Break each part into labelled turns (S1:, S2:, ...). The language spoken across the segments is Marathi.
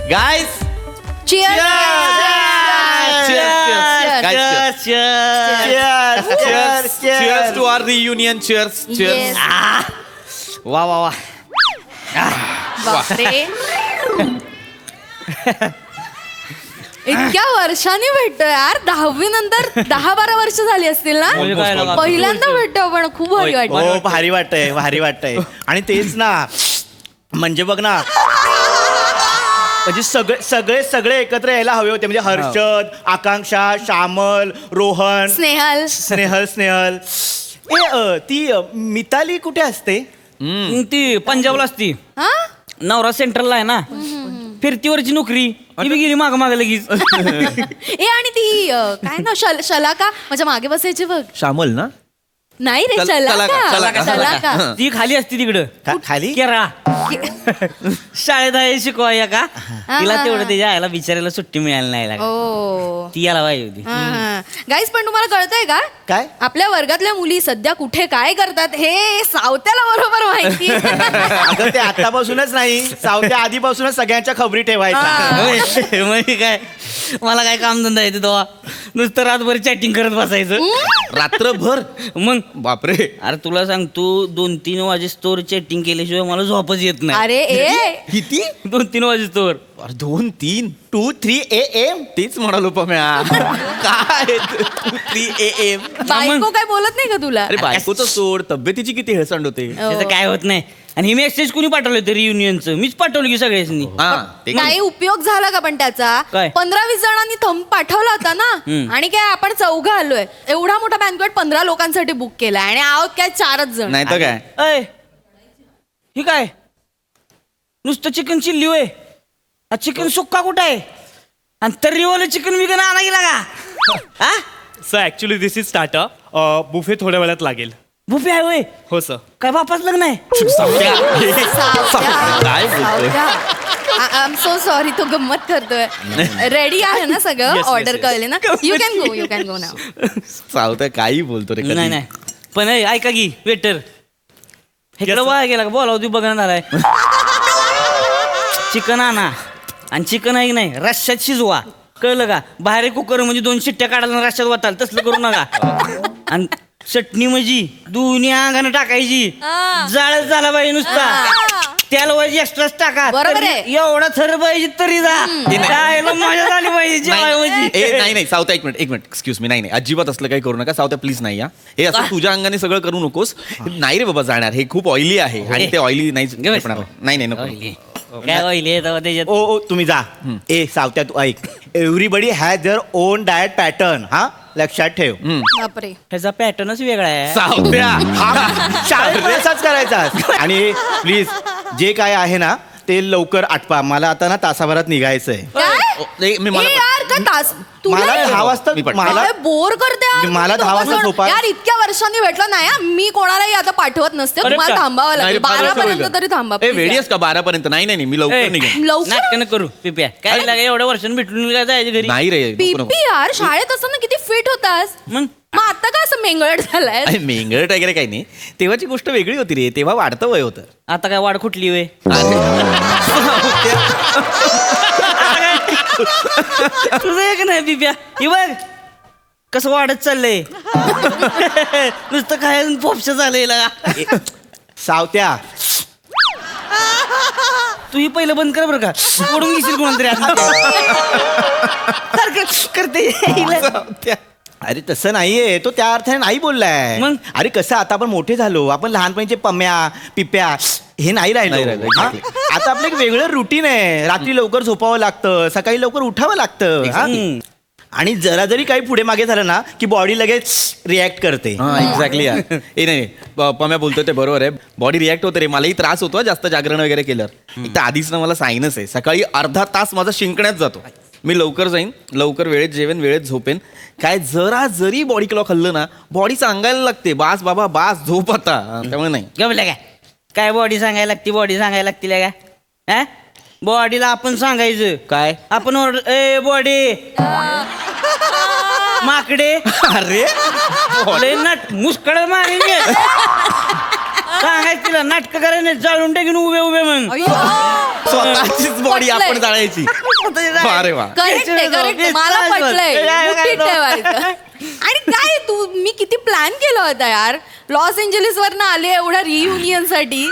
S1: Guys
S2: Cheers.
S1: cheers to our reunion. Cheers.
S2: Yes.
S1: वा वा वा.
S2: बापरे. इतक्या वर्षांनी भेटतोय यार. 10वी नंतर 10-12 वर्ष झाली असतील ना. पहिल्यांदा भेटतो आपण. खूप भारी वाटतं.
S3: हो भारी वाटतंय आणि तेच ना म्हणजे बघ ना म्हणजे सगळे एकत्र यायला हवे होते म्हणजे हर्षद, आकांक्षा, श्यामल, रोहन, स्नेहल ती मिताली कुठे असते?
S4: ती पंजाबला असती. नवरा सेंट्रलला आहे ना. फिरतीवरची नोकरी. ती बी गेली माग लगेच.
S2: आणि ती काय ना शलाका माझ्या मागे बसायची बघ.
S1: श्यामल ना.
S2: नाही रे शलाका.
S4: ती खाली असती तिकडं
S3: खाली
S4: केरा. शाळेत आहे शिकवाय का. तिला तेवढं त्याच्या आईला बिचारायला सुट्टी मिळाली नाही लागली. ती याला पाहिजे होती.
S2: गाईस पण तुम्हाला कळतंय का
S3: काय
S2: आपल्या वर्गातल्या मुली सध्या कुठे काय करतात हे सावत्याला बरोबर माहिती.
S3: अगं ते आतापासूनच नाही सावत्या आधीपासूनच सगळ्यांच्या खबरी ठेवायच्या.
S4: म्हणजे काय मला काय कामधंदा येते तेव्हा नुसतं रातभर चॅटिंग करत बसायचं
S1: रात्रभर.
S4: मग
S1: बापरे.
S4: अरे तुला सांग तू 2-3 वाजेस्तोवर चॅटिंग केल्याशिवाय मला झोपच येत नाही.
S2: अरे
S1: किती?
S4: 2-3 वाजेस्तोवर.
S1: 2-3
S3: 2-3 AM
S1: तेच म्हणालो पम्या. काय 2-3 AM.
S2: बायको काय बोलत नाही का तुला?
S1: अरे बायकोचं सोड. तब्येतीची किती हेळसांड होते.
S4: त्याचं काय होत नाही. आणि हे मेसेज कुणी पाठवलं होतं रियुनियनचं? मीच पाठवलं की सगळ्यांनी.
S2: काही उपयोग झाला का पण त्याचा?
S4: काय?
S2: 15-20 जणांनी थंब पाठवला होता ना. आणि काय आपण 4 आलोय. एवढा मोठा बँक्वेट 15 लोकांसाठी बुक केलाय आणि आहोत काय 4च जण.
S1: नाही तर काय.
S4: अय ही काय नुसतं चिकन चिल्ली होय. चिकन सुक्का कुठं आहे? आणि तर्रीवालं चिकन विकन आणा गेला का?
S5: Sir actually this is starter. Buffet थोड्या वेळात लागेल.
S4: बुफे आहे होय.
S5: हो सर.
S4: काय बापाच लग्न आहे?
S1: काय बोलतोय?
S2: I am so sorry. तो गंमत करतोय. रेडी आहे ना सगळं? ऑर्डर कळले ना. यू कॅन गो नाव.
S1: चालतंय काही बोलतो रे.
S4: नाही नाही पण ऐका की वेटर इकडं वाया गेला का बोलाव तू बघणार आहे. चिकन आणा आणि चिकन आहे की नाही रश्श्यात शिजवा. कळलं का? बाहेर कुकर म्हणजे 2 शिट्ट्या काढायला रश्श्यात वाटाल तसलं करू नका. आणि चटणी म्हणजे दोन्ही अंगाने टाकायची. जाळच झाला पाहिजे नुसता. त्याला पाहिजे एक्स्ट्राच टाका.
S2: बरोबर आहे.
S4: एवढा थर पाहिजे तरी जा. मजा झाली पाहिजे.
S1: नाही सावत्या एक मिनिट एक्सक्यूज मी. नाही अजिबात असलं काही करू नका सावत्या प्लीज. नाही हे असं तुझ्या अंगाने सगळं करू नकोस. नाही रे बाबा जाणार. हे खूप ऑइली आहे आणि ते ऑइली नाही नको.
S4: काय होईल त्याच्यात?
S3: ओ तुम्ही जा. सावत्या तू ऐक. Everybody has their own diet pattern. हा लक्षात ठेव.
S2: बापरे.
S4: ह्याचा पॅटर्नच वेगळा आहे.
S1: सावत्या
S3: शाळेत असाच करायचा. आणि प्लीज जे काय आहे ना ते लवकर आटपा. मला आता ना तासाभरात निघायचंय.
S2: यार का तास
S3: मला 10 वाजता मला
S2: बोर करते.
S3: मला 10 वाजता झोपा.
S2: यार इतक्या वर्षांनी भेटलं नाही. मी कोणालाही आता पाठवत नसते. तुम्हाला थांबावं लागेल. 12 पर्यंत तरी थांबा.
S1: वेळीस का 12 पर्यंत? नाही मी लवकर निघेन.
S4: नाटकं करू पिप्या. काय लागे एवढ्या वर्षांनी भेटून काय जायचं घरी?
S1: नाही रे
S2: पीपी यार शाळेत असताना किती फिट होतास. मग आता का असं मेंगळट झालाय?
S1: मेंगळट वगैरे काही नाही. तेव्हाची गोष्ट वेगळी होती रे. तेव्हा वाढतं वय होतं.
S4: आता काय वाढ कुठली वे? तुझं एक नाही पिप्या. ही बघ कसं वाढत चाललंय. नुसतं काय पोपशा झालंय.
S3: सावत्या
S4: तू ही पहिलं बंद कर बरं का. ओढून घेशील कोणतरी करते.
S3: अरे तसं नाहीये. तो त्या अर्थाने नाही बोललाय.
S4: मग?
S3: अरे कसं आता आपण मोठे झालो. आपण लहानपणीचे पम्या पिप्या हे नाही राहिलं. आता आपलं एक वेगळं रुटीन आहे. रात्री लवकर झोपावं लागतं. सकाळी लवकर उठावं लागतं. आणि जरा जरी काही पुढे मागे झालं ना की बॉडी लगेच रिॲक्ट करते.
S1: एक्झॅक्टली. नाही पम्या बोलतोय ते बरोबर आहे. बॉडी रिॲक्ट होते रे. मलाही त्रास होतो जास्त जागरण वगैरे केल्यावर. एक तर आधीच ना मला सायनस आहे. सकाळी अर्धा तास माझा शिंकण्यात जातो. मी लवकर जाईन, लवकर वेळेत जेवेन, वेळेत झोपेन. काय जरा जरी बॉडी क्लॉक हल्लं ना बॉडी सांगायला लागते बास बाबा बास झोप आता. त्यामुळे नाही
S4: गमल्या काय बॉडी सांगायला लागते का? बॉडीला आपण सांगायचं
S1: काय?
S4: आपण ए बॉडी माकडे.
S1: अरे
S4: मुस्कळ मारेन सांगायचं तिला. नाटक करायला जाळून टाकीन उभे मग.
S1: स्वतःचीच बॉडी आपण जाळायची अरे वा
S2: करेक्ट आहे करेक्ट मला पटलंय मुठीत ठेवायचं. आणि काय तू मी किती प्लॅन केला होता यार लॉस एंजलिस वरनं आले एवढ्या रियुनियन साठी.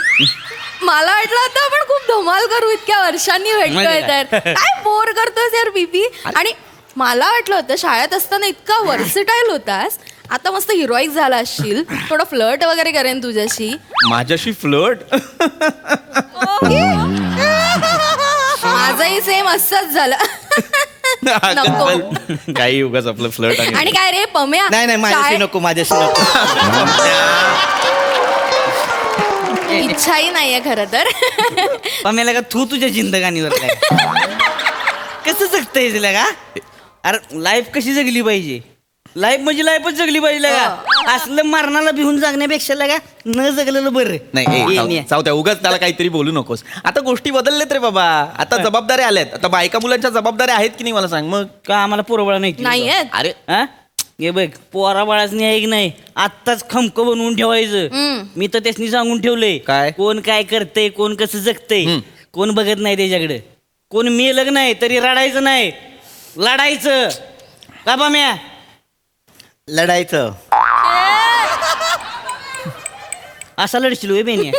S2: मला वाटलं होतं आपण खूप धमाल करू इतक्या वर्षांनी भेटतोय तर काय बोर करतोस यार बीबी. आणि मला वाटलं होतं शाळेत असताना इतका वर्सिटाईल होतास आता मस्त हिरोईक झाला असशील थोडं फ्लर्ट वगैरे करेन तुझ्याशी.
S1: माझ्याशी फ्लर्ट
S2: माझंही सेम असंच झालं. नको.
S1: काही उगाच आपलं फ्लर्ट
S2: आणि काय रे पम्या
S3: नाही माझ्याशी नको माझ्याशी नको.
S2: इच्छाही नाहीये खरं तर.
S4: पम्याला का तू तुझ्या जिंदगानीवर काय कसं जगता तिला का. अरे लाईफ कशी जगली पाहिजे लाईफ म्हणजे लाईफच जगली पाहिजे का. असलं मरणाला भिवून जगण्यापेक्षा लगा न जगलेलं बरं.
S1: नाही चावत्या उगाच त्याला काहीतरी बोलू नकोस. आता गोष्टी बदललेत रे बाबा. आता जबाबदाऱ्या आल्यात. आता बायका मुलांच्या जबाबदाऱ्या आहेत की नाही मला सांग. मग
S4: का आम्हाला पोरबळा नाही
S2: नाहीयेत.
S1: अरे
S4: हा हे बघ पोरा बाळाच आहे की नाही आत्ताच खमक बनवून ठेवायचं. मी तर त्यासनी सांगून ठेवलंय
S1: काय?
S4: कोण काय करतंय कोण कसं जगतंय कोण बघत नाही त्याच्याकडे. कोण मेलं नाही तरी रडायचं नाही लढायचं का बाम्या.
S3: लढायचं
S4: असा लढशील होय बेनी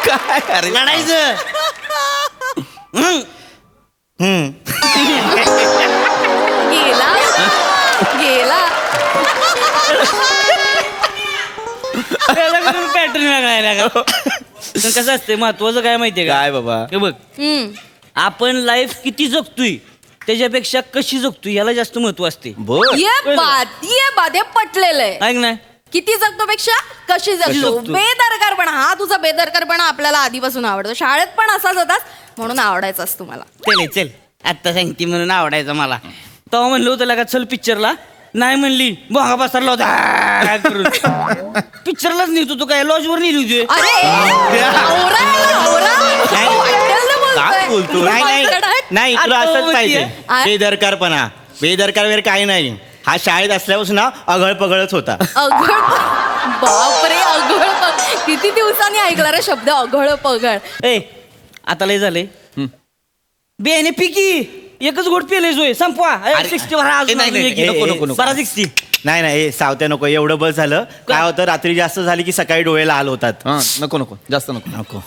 S1: काय अरे
S4: लढायचं.
S2: गेला गेला.
S4: पॅटर्न वेगळा पण कसं असते महत्वाचं काय माहितीये का.
S1: काय बाबा
S4: हे बघ आपण लाईफ किती जगतोय त्याच्यापेक्षा कशी जगतोय याला जास्त महत्व असते.
S1: बर
S2: ये बात हे पटलेलं आहे.
S4: ऐक ना
S2: किती जगतो पेक्षा कशी जगतो.
S4: जगतो.
S2: बेदरकारपणा हा तुझा बेदरकारपणा आपल्याला आधीपासून आवडतो. शाळेत पण असाच होतास म्हणून आवडायचास तुम्हाला.
S4: चल आत्ता सांगते म्हणून आवडायचं मला. तेव्हा म्हणलं होतं का चल पिक्चरला नाही म्हणली भोंगा पसरला होता पिक्चरलाच नेतो तू काय लॉजवर नेली होती.
S2: अरे नवरा आहे, नवरा. वाटेल ना
S1: काय
S2: बोलतोय.
S1: बोलतोय?
S3: नाही तुला
S4: आता
S3: असंच
S4: बोलतीये.
S3: पाहिजे बेदरकारपणा बेदरकार वगैरे काही नाही. हा शाळेत असल्यापासून ना अघळ पगळच होता.
S2: अघळ बापरे अघळ किती दिवसांनी ऐकला रे शब्द अघळ पघळ.
S4: ए आता लय झाले बेने पिकी एकच गोट पेले जोय संपवा.
S1: अरे,
S4: 60 भरा अजून
S1: नाही, नाही,
S4: अजून एक.
S1: नको, नको, नको.
S4: भरा 60.
S3: नाही हे सावत्या नको एवढं बस झालं. काय होतं रात्री जास्त झाली की सकाळी डोळे लाल होतात.
S1: हा नको नको जास्त नको
S3: नको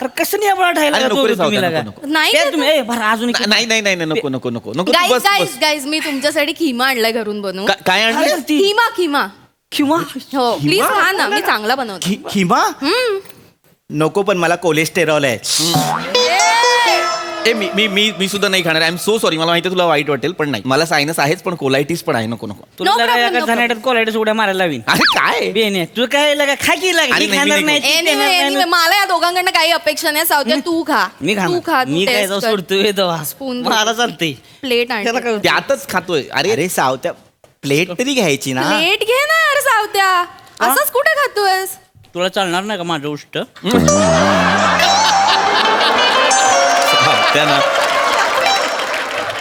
S4: अरे कसं नाही आपण
S1: अरे, नको रे,
S4: तुम्ही
S1: सावत्या,
S4: लगा.
S1: नको,
S2: नाही
S4: प्या
S2: ना
S4: तुम्ही ए भरा अजून एक.
S1: नाही नाही नाही नाही, नको नको नको नको तू
S2: गाईज
S1: बस
S2: गाईज
S1: बस.
S2: गाईज मी तुमच्यासाठी खिमा आणलाय घरून बनवून.
S1: काय आणलं
S2: खिमा खिमा
S4: किंवा
S2: हो प्लीज खा ना मी चांगला बनवतो.
S3: हिमा नको पण मला कोलेस्टेरॉल आहे.
S1: ए मी मी मी मी सुद्धा नाही खाणार. I am so sorry. मला माहिती तुला वाईट वाटेल पण नाही. मला सायनस आहेच पण कोलायटिस पण आहे. नको नको
S4: तुला
S2: No
S4: लगा
S2: problem,
S4: एका
S2: no
S4: झानाट्यात कोलायडस उड्या मारायला लावीन.
S1: अरे काय
S4: बेने तू काय लगा खा की लगा
S1: अरे
S4: मी
S1: नाही,
S4: खाणार
S1: मी
S4: नाही
S1: नाही.
S4: ती
S2: Anyway,
S4: देणार
S2: anyway,
S4: नाही.
S2: मला या दोघांकडनं काही अपेक्षा नाही. सावत्या तू खा
S4: मी
S2: तू खा
S4: खाणार
S2: तू
S4: मी काय
S2: taste कर.
S4: सोडतोय तेव्हा
S2: Spoon
S4: मला चालतंय
S2: प्लेट आण
S4: त्याला काय होतं?
S1: त्यातच खातोय. अरे
S3: अरे सावत्या प्लेट तरी घ्यायची ना.
S2: प्लेट घे ना यार सावत्या असंच कुठे खातोयस.
S4: तुला चालणार नाही का माझं उष्ट
S1: त्या ना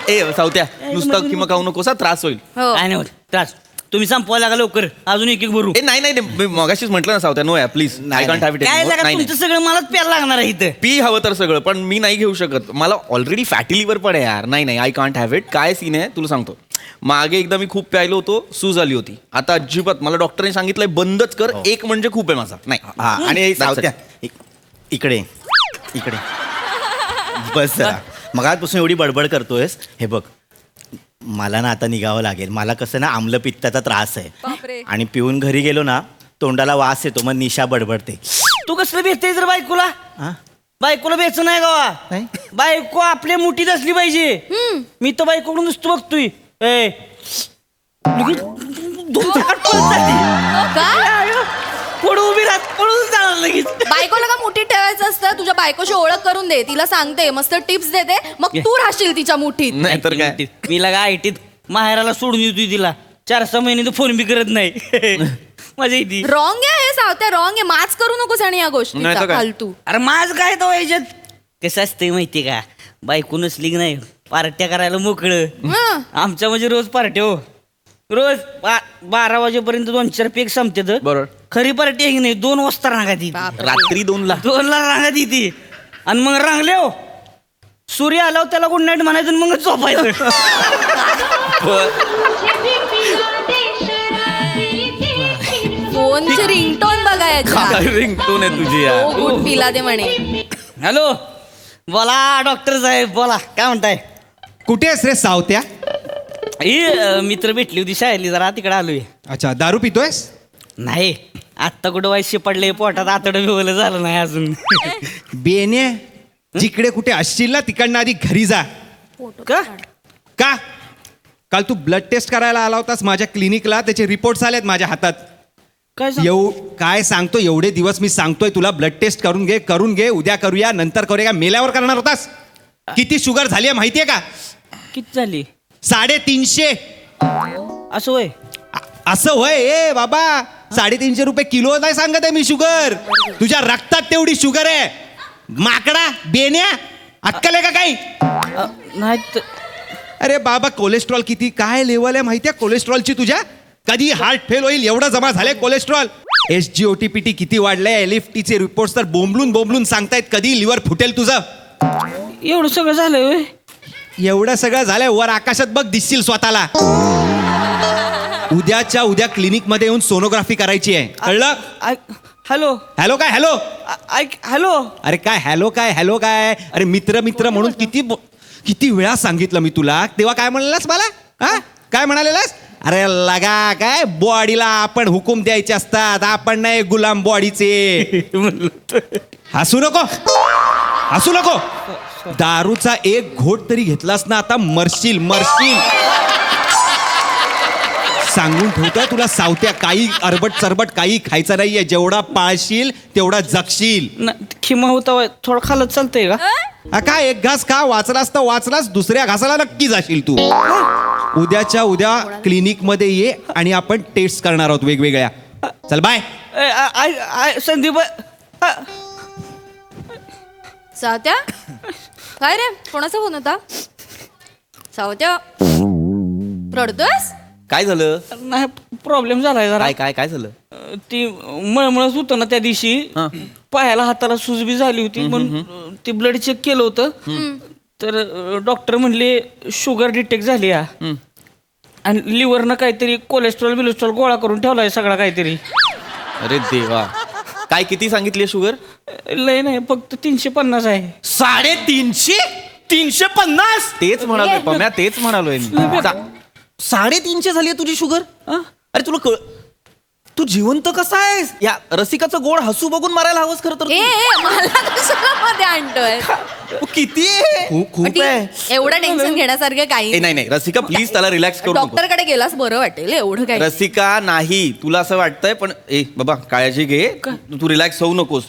S1: ए सावत्या नुसतं किंवा खाऊ नकोस हा, त्रास होईल.
S2: हो
S4: काय नाही होत त्रास तुम्ही संपवा लागा लवकर अजून एक भरू
S1: ए नाही नाही मी मगाशीच म्हटलं ना सावत्या नो या please I can't have it.
S4: काय लागा
S1: नाही
S4: तुमचं सगळं मलाच प्यायला लागणार आहे इथं.
S1: पी हवं तर सगळं पण मी नाही घेऊ शकत. मला ऑलरेडी फॅटी लिव्हर पण आहे यार. नाही नाही आय कांट हॅव इट. काय सीन आहे तुला सांगतो. मागे एकदा मी खूप प्यायलो होतो सूज आली होती. आता अजिबात मला डॉक्टरने सांगितलंय बंदच कर. एक म्हणजे खूप आहे माझा. नाही
S3: हा आणि सावत्या इकडे इकडे बस जरा मगापासून एवढी बडबड करतोयस. हे बग मला ना आता निघावं लागेल. मला कसं ना आम्लपित्ताचा त्रास
S2: बापरे.
S3: आहे आणि पिऊन घरी गेलो ना तोंडाला वास येतो मग निशा बडबडते.
S4: तू कसलं भेटते जर बायकोला
S3: हा?
S4: बायकोला बेच नाही गावा
S3: नाही?
S4: बायको आपल्या मुठीत असली पाहिजे. मी तर बायकोकडून नुसतं बघतोय ए लगेच दोन चाकात पळत जाते.
S2: काय
S4: पुढं उभी राहत पळून जाणार लगेच.
S2: बायकोला का मुठीत ठेवायचं असतं. तुझ्या बायकोची ओळख करून दे. तिला सांगते मस्त टिप्स देते मग तू राहशील तिच्या मुठीत.
S1: नाही तर काय
S4: मी लगा आयटीत माहेराला सोडून येतोय तिला 4-6 महिने तर फोन बी करत नाही मजा येते.
S2: रॉंग आहे हे सावत्या रॉंग आहे. माच करू नकोस आणि या
S1: नाही
S2: गोष्टीचा
S1: तर काय?
S2: फालतू.
S4: अरे माझ काय तो याच्यात कसं असतंय माहितीये का बायको नसली की नाही पार्ट्या करायला मोकळं.
S2: हं.
S4: आमच्या म्हणजे रोज पार्ट्या हो रोज 12 वाजेपर्यंत 2-4 पेक संपतात.
S1: बरोबर
S4: खरी पार्टी आहे की नाही 2 वाजता रांगा ती
S1: रात्री 2ला
S4: 2ला रांगा ती आणि मग रांगले हो सूर्य आला त्याला गुड नाईट म्हणायचं आणि मग झोपायचं.
S2: फोनची रिंगटोन बघायचा
S1: रिंगटोन आहे तुझी यार.
S2: हो गुड पिला ते म्हणे.
S4: हॅलो बोला डॉक्टर साहेब बोला काय म्हणताय.
S6: कुठे आहेस रे सावत्या?
S4: ही मित्र भेटली होती शाळेली जरा तिकडे आलोय.
S6: अच्छा, दारू पितोयस?
S4: नाही आत्ता कुठं वाईशी पडले पोटात आतडं बिवलं झालं नाही अजून.
S6: बेने, जिकडे कुठे असशील ना तिकडनं आधी घरी जा.
S4: का
S6: का? काल तू ब्लड टेस्ट करायला आला होतास माझ्या क्लिनिकला, त्याचे रिपोर्ट्स आलेत माझ्या हातात.
S4: काय सांग-
S6: काय सांगतो, एवढे दिवस मी सांगतोय तुला ब्लड टेस्ट करून घे, उद्या करूया, नंतर करूया. मेल्यावर करणार होतास? किती शुगर झाली आहे माहितीये का?
S4: किती झाली
S6: 350.
S4: असं होय.
S6: असं होय ए बाबा, 350 रुपये किलो नाही सांगत आहे मी शुगर. तुझ्या रक्तात तेवढी शुगर आहे. माकडा बेन्या, अक्कल आहे का काही?
S4: नाही त-
S6: अरे बाबा, कोलेस्ट्रॉल किती काय लेवल आहे माहितीये कोलेस्ट्रॉलची तुझ्या? कधी हार्ट फेल होईल एवढं जमा झालंय कोलेस्ट्रॉल. SGOT-PT किती वाढलंय, LFTचे रिपोर्ट्स तर बोंबलून सांगतायत कधी लिव्हर फुटेल तुझं.
S4: एवढं सगळं झालंय होय.
S6: एवढं सगळं झालंय, वर आकाशात बघ, दिसशील स्वतःला. उद्याच्या उद्या क्लिनिक मध्ये येऊन सोनोग्राफी करायची आहे, कळलं?
S4: हॅलो
S6: हॅलो काय हॅलो?
S4: ऐक हॅलो.
S6: अरे काय हॅलो काय? अरे मित्र म्हणून किती वेळा सांगितलं मी तुला, तेव्हा काय म्हणालास मला? हा काय म्हणालेलास? अरे लगा काय, बॉडीला आपण हुकूम द्यायचे असतात, आपण नाही गुलाम बॉडीचे. हसू नको. दारूचा एक घोट तरी घेतलास ना आता मरशील. सांगून ठेवतोय तुला सावत्या, काही अरबट चरबट काही खायचं नाहीये. जेवढा पाळशील तेवढा जगशील.
S4: खिमा होता होय. थोडं खालत चालतंय का?
S6: हा काय, एक घास खा, वाचलास, दुसऱ्या घासाला नक्की जाशील तू. उद्याच्या उद्या क्लिनिक मध्ये ये आणि आपण टेस्ट करणार आहोत वेगवेगळ्या. चल बाय.
S4: संदीप
S2: सावत्या काय रे, कोणाचा फोन होता? सावत्या रडतोयस?
S1: काय झालं?
S4: नाही प्रॉब्लेम झालाय जरा.
S1: काय झालं?
S4: ती मळमळच होतं ना त्या दिवशी, पायाला हाताला सुजबी झाली होती, म्हणून ते ब्लड चेक केलं होतं. तर डॉक्टर म्हणले शुगर डिटेक्ट झाली आहे आणि लिव्हरनं काहीतरी कोलेस्ट्रॉल गोळा करून ठेवलाय सगळा काहीतरी.
S1: अरे देवा, काय किती सांगितली शुगर?
S4: लय नाही, फक्त 350 आहे.
S1: 350?
S3: 350.
S1: तेच म्हणालोय पम्या, तेच म्हणालोय मी. 350 झाली तुझी शुगर? अरे तुला तू जिवंत कसा आहेस? या रसिकाचं गोड हसू बघून मारायला हवंस खरं तर.
S2: ए मला कशाला मध्ये आणतोय?
S1: किती आहे?
S6: खूप
S2: ठीक, एवढं टेन्शन घेण्यासारखं काही
S1: नाही रसिका प्लीज त्याला रिलॅक्स करू नको.
S2: डॉक्टरकडे गेलास बरं वाटेल, एवढं काही
S1: रसिका नाही, तुला असं वाटतंय पण बाबा काळजी घे, तू रिलॅक्स होऊ नकोस.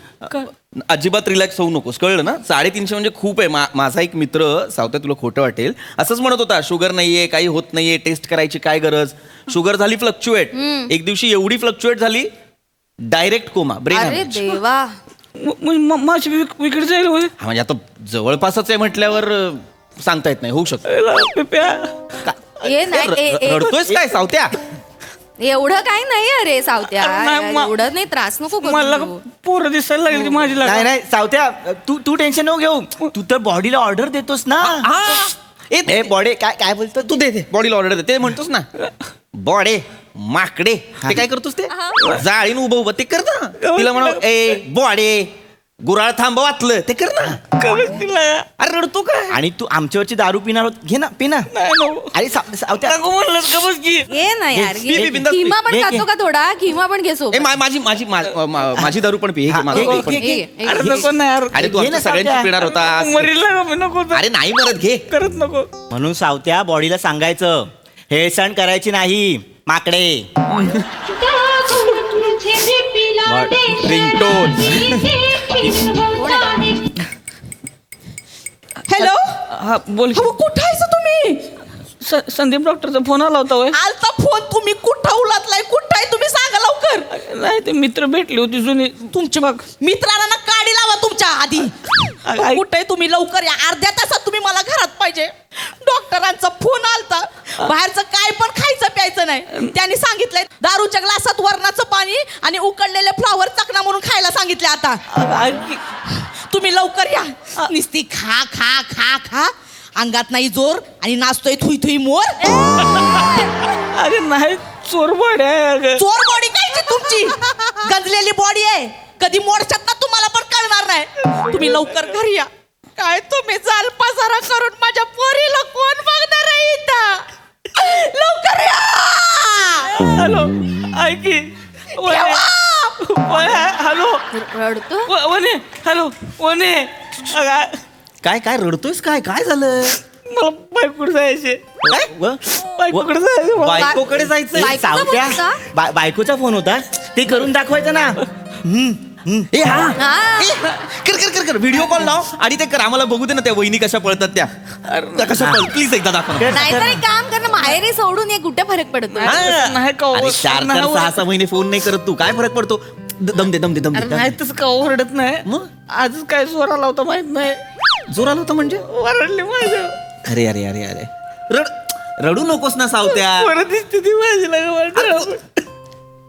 S1: अजिबात रिलॅक्स होऊ नकोस, कळलं ना? 350 म्हणजे खूप आहे. माझा एक मित्र सावत्या, तुला खोटं वाटेल, असंच म्हणत होता, शुगर नाहीये, काही होत नाहीये, टेस्ट करायची काय गरज. शुगर झाली फ्लक्च्युएट, एक दिवशी एवढी फ्लक्च्युएट झाली डायरेक्ट कोमा, ब्रेन
S2: अरे
S1: हॅमरेज.
S2: देवा.
S4: माझी विकेट जाईल होय.
S1: हा म्हणजे आता जवळपासच आहे म्हटल्यावर सांगता येत नाही, होऊ शकतं.
S2: ए नाही
S1: रडतोयस काय सावत्या?
S2: एवढं काही नाही अरे सावत्या,
S4: नाही,
S2: एवढं नाही, त्रास नको करू
S4: मला
S2: तू.
S4: पोरं दिसायला लागली ती माझी
S3: नाही नाही सावत्या, तू टेन्शन नको घेऊ. तू तर बॉडीला ऑर्डर देतोस ना. ए बॉडी काय बोलतो
S1: तू दे बॉडीला ऑर्डर दे, ते म्हणतोस ना. बॉडे माकडे ते काय करतोस? ते जाळीन उभं ते कर ना. तिला म्हणा ए बॉडे गुराळ थांब वाचलं ते कर ना. अरे रडतो काय?
S3: आणि तू आमच्यावरची दारू पिणार होत, घे ना पी ना. अरे सावत्या
S2: ए नाही यार,
S1: पी, बिंदास पी.
S2: खिमा पण
S3: घे,
S2: खातो का थोडा? खिमा पण घे सोबत.
S1: ए माझी दारू पण पी. हे घे, माझं
S3: घे,
S1: पण.
S3: घे, घे.
S1: अरे तू
S3: घे ना,
S1: आमच्या सगळ्यांची
S3: सावत्या.
S1: पिणार होता.
S4: नको
S1: अरे नाही मरत, घे.
S4: करत नको.
S3: म्हणून सावत्या बॉडीला सांगायचं हेळसांड करायची नाही माकडे.
S1: रिंगटोन.
S7: हॅलो,
S4: हा बोल की.
S7: अहो कुठं आहेस तुम्ही?
S4: संदीप डॉक्टरचा फोन आला होता होय.
S7: आलता फोन, तुम्ही कुठं उलातलाय? कुठं आहे तुम्ही? सांगा लवकर.
S4: नाही ते मित्र भेटली होती जुनी
S7: तुमच्या मित्रांना काढी लावा तुमच्या तुमच्या आधी कुठे तुम्ही लवकर या, अर्ध्या तासात तुम्ही मला घरात पाहिजे. डॉक्टरांचा फोन आलता, बाहेरचं काय पण खायचं प्यायचं नाही. त्यांनी सांगितलंय दारूच्या ग्लासात वरणाचं पाणी आणि उकडलेले फ्लॉवर चकना म्हणून खायला सांगितले. आता तुम्ही लवकर या. नुसती खा खा खा खा, अंगात नाही जोर आणि नाचतोय थुई थुई मोर.
S4: अरे नाही चोर बॉडी आहे अगं.
S7: चोर बॉडी कायची तुमची, गंजलेली बॉडी आहे. कधी मोडशात ना तुम्हाला पण कळणार नाही. तुम्ही लवकर घरी या. काय तुम्ही जाल पसारा करून माझ्या पोरीला कोण बघणार आहे इथं? लवकर या.
S4: हॅलो ऐकी हॅलो
S2: रडतो
S4: वने हॅलो वने अगं,
S3: काय काय रडतोयस? काय काय झालं?
S4: मला बायकोकडे जायचे.
S3: काय
S4: बायकोकडे जायचं मला.
S3: बायकोकडे जायचं?
S2: बायकोचा
S3: सावत्या
S2: फोन होता?
S3: बायकोचा फोन होता, ते करून दाखवायचं ना.
S1: ए हा
S2: हा.
S1: ए, कर कर कर कर व्हिडिओ कॉल लाव आणि ते कर, आम्हाला बघू दे ना त्या वहिनी कशा पळतात त्या. त्या कशा पळ प्लीज एकदा दाखव ना.
S2: नाहीतर एक काम कर ना, माहेरी सोडून ये, कुठे फरक पडतो.
S4: नाही का
S1: अरे 4-6 महिने फोन नाही करत तू, काय फरक पडतो? दम दे दम दे दम
S4: अरे
S1: दे.
S4: नाही तसं का ओरडत नाही.
S1: मग
S4: आजच काय जोर आला होता माहित नाही.
S1: जोर आला होता म्हणजे?
S4: ओरडली माझ्या.
S1: अरे अरे अरे अरे रडू नकोस ना सावत्या.
S4: परत दिसते ती माझी लगा.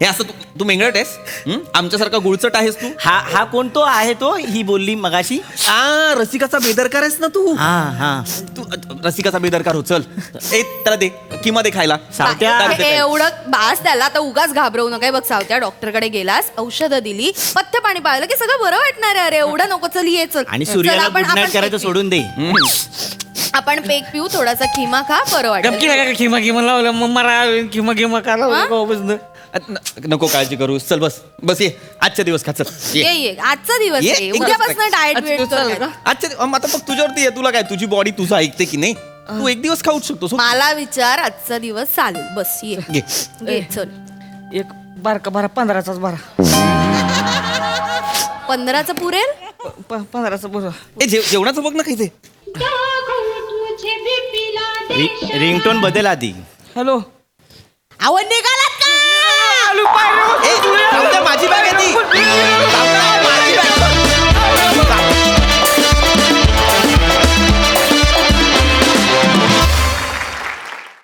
S1: हे असं तू मेंगळट आहेस? आमच्यासारखा गुळचट आहेस तू?
S3: हा कोण तो आहे? तो ही बोलली मगाशी.
S1: रसिकाचा बेदरकार आहेस ना तू.
S3: हा
S1: तू रसिकाचा बेदरकार हो. चल ए त्याला दे किंवा दे खायला.
S3: सावत्या.
S2: एवढं बास त्याला आता उगाच घाबरवू नका. बघ सावत्या, डॉक्टरकडे गेलास, औषधं दिली, पथ्य पाणी पाळलं की सगळं बरं वाटणार आहे. अरे एवढं नको, चल ये चल.
S3: आणि
S2: चल,
S3: सूर्याला
S2: आपण-
S3: गुड नाईट
S2: आपण
S3: करायचं
S2: पेक
S3: सोडून दे.
S2: आपण पेक पिऊ, थोडासा खिमा खा, बरं
S4: गमकी
S2: वाटेल.
S4: नाही का खिमा खिमा लावलं मग मला खिमा खिमा का लावलं.
S1: नको काळजी करू. चल बस बस ये. आजच्या दिवस खा. चल
S2: ये ये, आजचा दिवस
S1: ये,
S2: आहे,
S1: एक
S2: उद्यापासून
S1: दिवस
S2: डाएट
S4: आजचा
S2: वेट
S4: दिवस चालेल का?
S1: आजच्या आता बघ तुझ्यावरती आहे. तुला काय, तुझी बॉडी तुझं ऐकते की नाही? तू एक दिवस खाऊच शकतो.
S2: मला विचार, आजचा दिवस चालेल. बस ये
S1: घे.
S2: ये, चल.
S4: एक बारका बारा 15चाच बारा
S2: 15चं पुरेल.
S4: 15चा बरं.
S1: ए जेवणाचं बघ ना काही ते.
S3: रिंगटोन बदल आधी.
S4: हॅलो
S7: अहो निघालात का?
S1: ए, सावत्या, माझी बॅग आहे ती. सावत्या.